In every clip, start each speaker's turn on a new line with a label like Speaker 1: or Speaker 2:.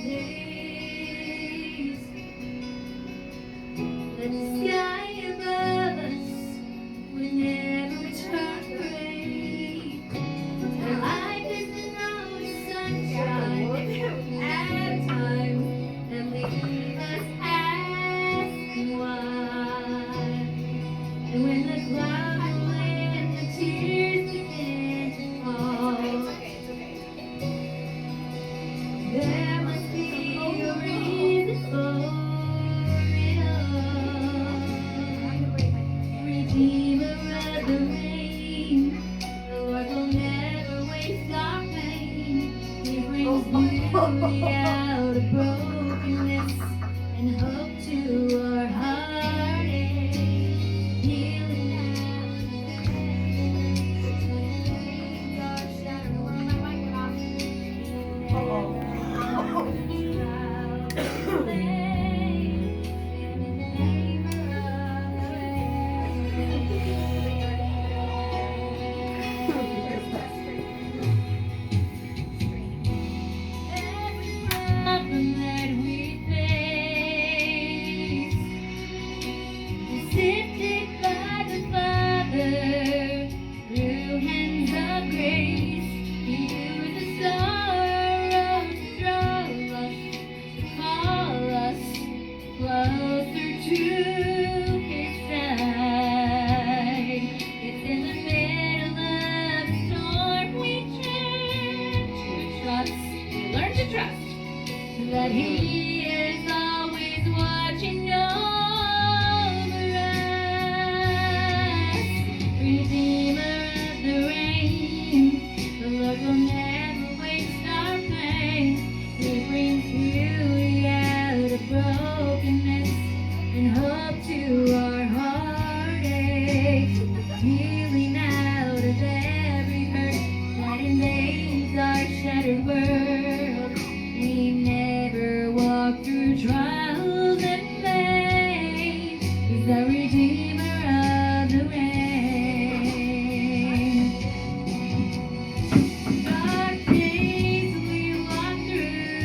Speaker 1: days. Let the sky above us would never turn gray. Our life is no sunshine at times that leave us asking why. And when the clouds roll in, the tears begin to fall. There must be a reason for it all. Redeemer of the rain, the Lord will never waste our pain. He brings beauty out of brokenness and hope to our heartache. Healing now, our shattered world. Sifted by the Father through hands of grace, He used the sorrow to draw us, to call us closer to His side. It's in the middle of the storm we learn to trust that He is always watching over us. Redeemer of the rain, the Lord will never waste our pain. He brings beauty out of brokenness and hope to our heartache. Healing out of every hurt that invades our shattered world. We never walk through trials in vain. He's the Redeemer of the rain. Dark days we walk through,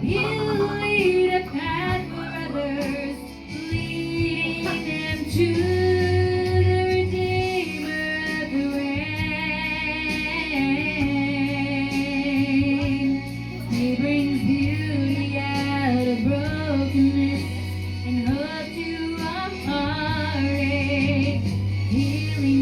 Speaker 1: He'll lead a path for others, leading them to the Redeemer of the rain. He brings beauty out of brokenness and hope to our heartache. Healing